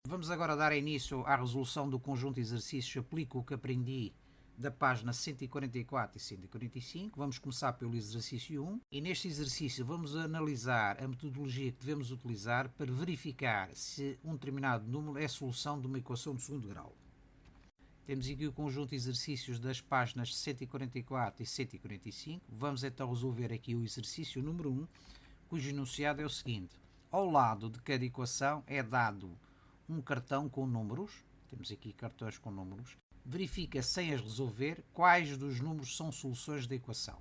Vamos agora dar início à resolução do conjunto de exercícios. Aplico o que aprendi da página 144 e 145. Vamos começar pelo exercício 1 e neste exercício vamos analisar a metodologia que devemos utilizar para verificar se um determinado número é solução de uma equação de segundo grau. Temos aqui o conjunto de exercícios das páginas 144 e 145. Vamos então resolver aqui o exercício número 1, cujo enunciado é o seguinte. Ao lado de cada equação é dado um cartão com números. Temos aqui cartões com números. Verifica, sem as resolver, quais dos números são soluções da equação.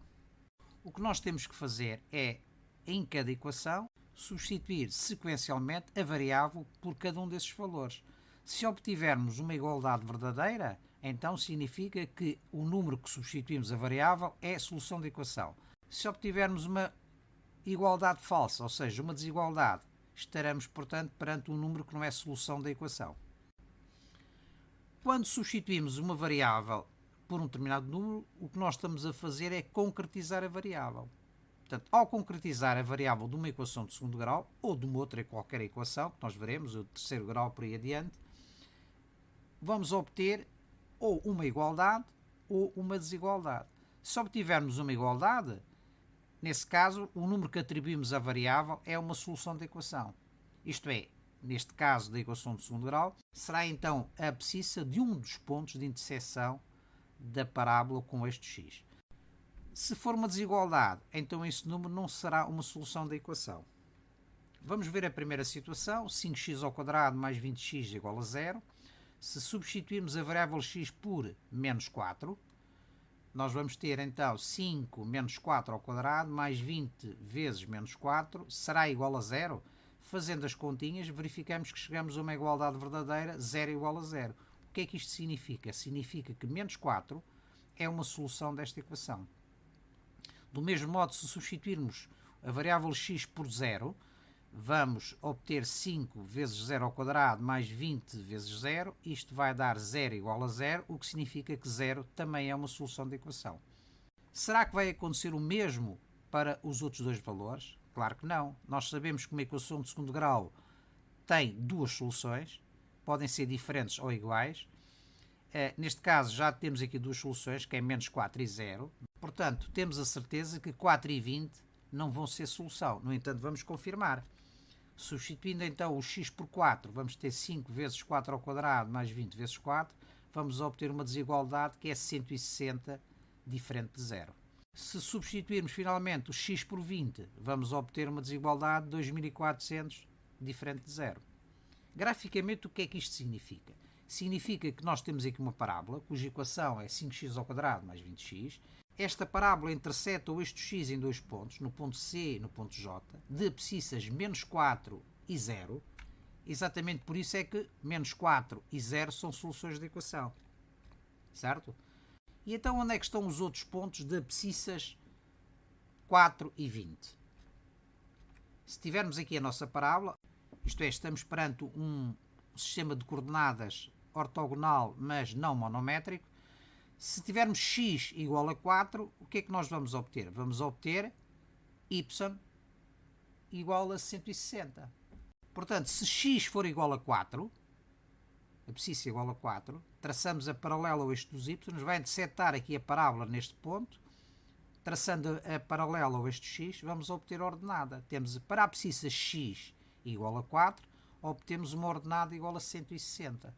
O que nós temos que fazer é, em cada equação, substituir sequencialmente a variável por cada um desses valores. Se obtivermos uma igualdade verdadeira, então significa que o número que substituímos a variável é a solução da equação. Se obtivermos uma igualdade falsa, ou seja, uma desigualdade, estaremos, portanto, perante um número que não é solução da equação. Quando substituímos uma variável por um determinado número, o que nós estamos a fazer é concretizar a variável. Portanto, ao concretizar a variável de uma equação de segundo grau, ou de uma outra qualquer equação, que nós veremos, o terceiro grau por aí adiante, vamos obter ou uma igualdade ou uma desigualdade. Se obtivermos uma igualdade, nesse caso, o número que atribuímos à variável é uma solução da equação. Isto é, neste caso da equação de segundo grau, será então a abscissa de um dos pontos de interseção da parábola com este x. Se for uma desigualdade, então esse número não será uma solução da equação. Vamos ver a primeira situação, 5x² mais 20x igual a 0. Se substituirmos a variável x por menos 4, nós vamos ter então 5 menos 4 ao quadrado mais 20 vezes menos 4 será igual a 0. Fazendo as continhas, verificamos que chegamos a uma igualdade verdadeira, 0 igual a 0. O que é que isto significa? Significa que menos 4 é uma solução desta equação. Do mesmo modo, se substituirmos a variável x por 0, vamos obter 5 vezes 0 ao quadrado mais 20 vezes 0. Isto vai dar 0 igual a 0, o que significa que 0 também é uma solução da equação. Será que vai acontecer o mesmo para os outros dois valores? Claro que não. Nós sabemos que uma equação de segundo grau tem duas soluções, podem ser diferentes ou iguais. Neste caso já temos aqui duas soluções, que é menos 4 e 0. Portanto, temos a certeza que 4 e 20 não vão ser solução. No entanto, vamos confirmar. Substituindo então o x por 4, vamos ter 5 vezes 4 ao quadrado mais 20 vezes 4. Vamos obter uma desigualdade que é 160 diferente de 0. Se substituirmos finalmente o x por 20, vamos obter uma desigualdade de 2400 diferente de 0. Graficamente, o que é que isto significa? Significa que nós temos aqui uma parábola, cuja equação é 5x² mais 20x. Esta parábola interseta o eixo x em dois pontos, no ponto C e no ponto J, de abscissas menos 4 e 0. Exatamente por isso é que menos 4 e 0 são soluções da equação. Certo? E então onde é que estão os outros pontos de abscissas 4 e 20? Se tivermos aqui a nossa parábola, isto é, estamos perante um sistema de coordenadas ortogonal, mas não monométrico. Se tivermos x igual a 4, o que é que nós vamos obter? Vamos obter y igual a 160. Portanto, se x for igual a 4, abscissa igual a 4, traçamos a paralela ao eixo dos y, vai interceptar aqui a parábola neste ponto, traçando a paralela ao eixo x, vamos obter a ordenada. Temos para a abscissa x igual a 4, obtemos uma ordenada igual a 160.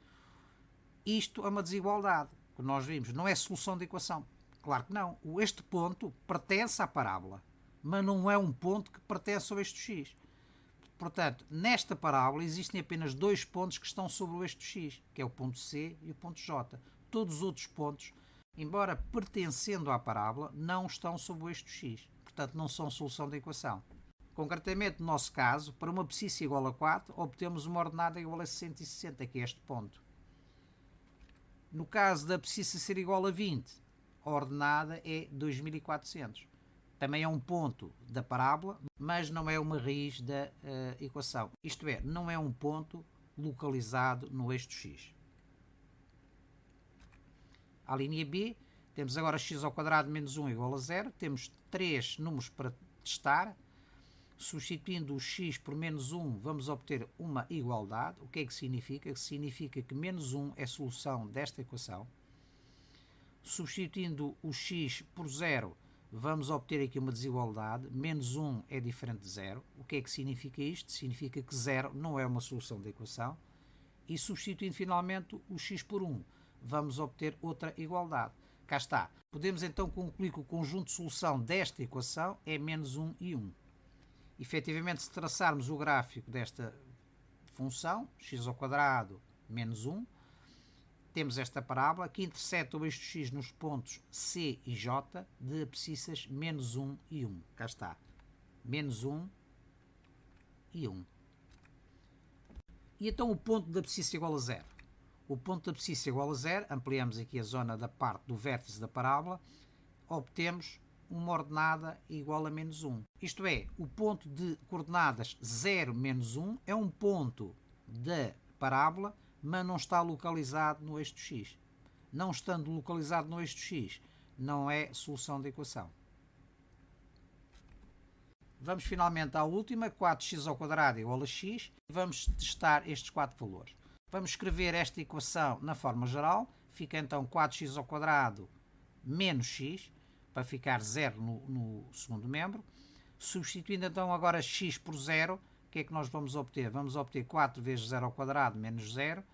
Isto é uma desigualdade, que nós vimos, não é solução da equação. Claro que não. Este ponto pertence à parábola, mas não é um ponto que pertence ao eixo x. Portanto, nesta parábola existem apenas dois pontos que estão sobre o eixo x, que é o ponto C e o ponto J. Todos os outros pontos, embora pertencendo à parábola, não estão sobre o eixo x. Portanto, não são solução da equação. Concretamente, no nosso caso, para uma abscissa igual a 4, obtemos uma ordenada igual a 160, que é este ponto. No caso da abscissa ser igual a 20, a ordenada é 2400. Também é um ponto da parábola, mas não é uma raiz da equação. Isto é, não é um ponto localizado no eixo x. A linha B, temos agora x² menos 1 igual a 0. Temos três números para testar. Substituindo o x por menos 1, vamos obter uma igualdade. O que é que significa? Significa que menos 1 é a solução desta equação. Substituindo o x por 0, vamos obter aqui uma desigualdade. Menos 1 é diferente de 0. O que é que significa isto? Significa que 0 não é uma solução da equação. E substituindo finalmente o x por 1, vamos obter outra igualdade. Cá está. Podemos então concluir que o conjunto de solução desta equação é menos 1 e 1. Efetivamente, se traçarmos o gráfico desta função, x² menos 1, temos esta parábola que interseta o eixo x nos pontos C e J de abscissas menos 1 e 1. Cá está. Menos 1 e 1. E então o ponto da abscissa igual a 0. O ponto da abscissa igual a 0, ampliamos aqui a zona da parte do vértice da parábola, obtemos uma ordenada igual a menos 1. Isto é, o ponto de coordenadas 0, menos 1 é um ponto da parábola, mas não está localizado no eixo x. Não estando localizado no eixo x, não é solução da equação. Vamos finalmente à última, 4x² igual a x. Vamos testar estes 4 valores. Vamos escrever esta equação na forma geral. Fica então 4x² menos x, para ficar 0 no segundo membro. Substituindo então agora x por 0, o que é que nós vamos obter? Vamos obter 4 vezes 0² menos 0,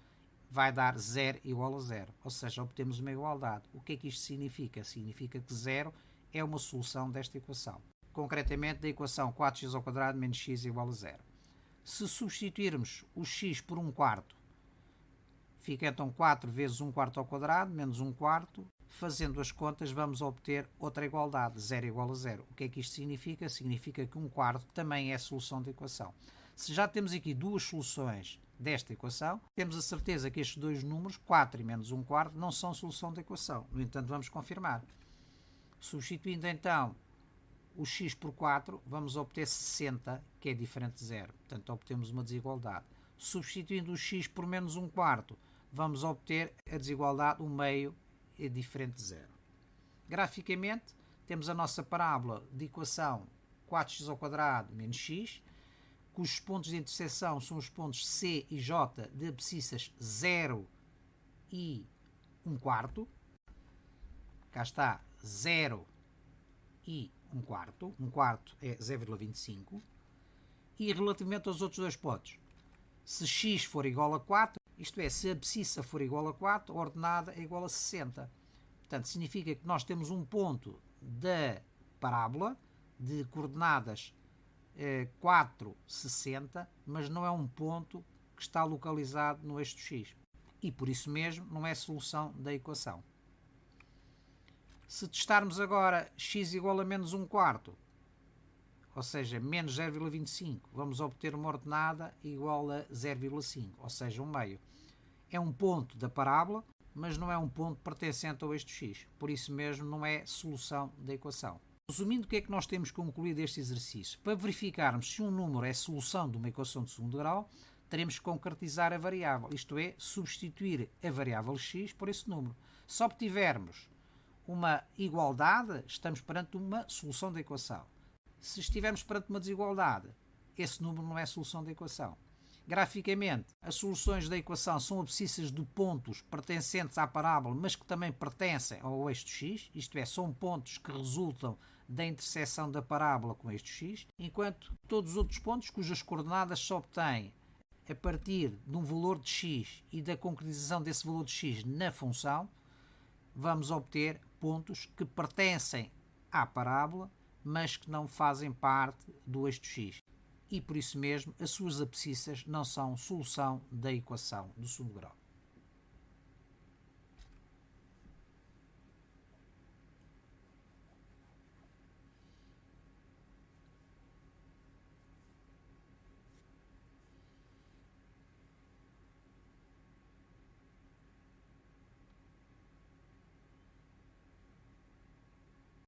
vai dar 0 igual a 0. Ou seja, obtemos uma igualdade. O que é que isto significa? Significa que 0 é uma solução desta equação. Concretamente, da equação 4x² menos x igual a 0. Se substituirmos o x por 1/4, fica então 4 vezes 1/4² menos 1/4. Fazendo as contas, vamos obter outra igualdade, 0 igual a 0. O que é que isto significa? Significa que 1/4 também é a solução da equação. Se já temos aqui duas soluções desta equação, temos a certeza que estes dois números, 4 e menos 1/4, não são solução da equação. No entanto, vamos confirmar. Substituindo então o x por 4, vamos obter 60, que é diferente de 0. Portanto, obtemos uma desigualdade. Substituindo o x por menos 1/4, vamos obter a desigualdade, o meio é diferente de 0. Graficamente, temos a nossa parábola de equação 4x² menos x, cujos pontos de interseção são os pontos C e J de abscissas 0 e 1/4. Cá está 0 e 1/4. 1/4 é 0,25. E relativamente aos outros dois pontos, se x for igual a 4, isto é, se a abscissa for igual a 4, a ordenada é igual a 60. Portanto, significa que nós temos um ponto da parábola de coordenadas 4, 60, mas não é um ponto que está localizado no eixo x. E por isso mesmo não é solução da equação. Se testarmos agora x igual a menos 1/4, ou seja, menos 0,25, vamos obter uma ordenada igual a 0,5, ou seja, um meio. É um ponto da parábola, mas não é um ponto pertencente ao eixo x. Por isso mesmo não é solução da equação. Resumindo, o que é que nós temos concluído deste exercício? Para verificarmos se um número é solução de uma equação de segundo grau, teremos que concretizar a variável, isto é, substituir a variável x por esse número. Se obtivermos uma igualdade, estamos perante uma solução da equação. Se estivermos perante uma desigualdade, esse número não é solução da equação. Graficamente, as soluções da equação são abscissas de pontos pertencentes à parábola, mas que também pertencem ao eixo x, isto é, são pontos que resultam da interseção da parábola com o eixo x, enquanto todos os outros pontos cujas coordenadas se obtêm a partir de um valor de x e da concretização desse valor de x na função, vamos obter pontos que pertencem à parábola, mas que não fazem parte do eixo x. E por isso mesmo as suas abscissas não são solução da equação do segundo grau.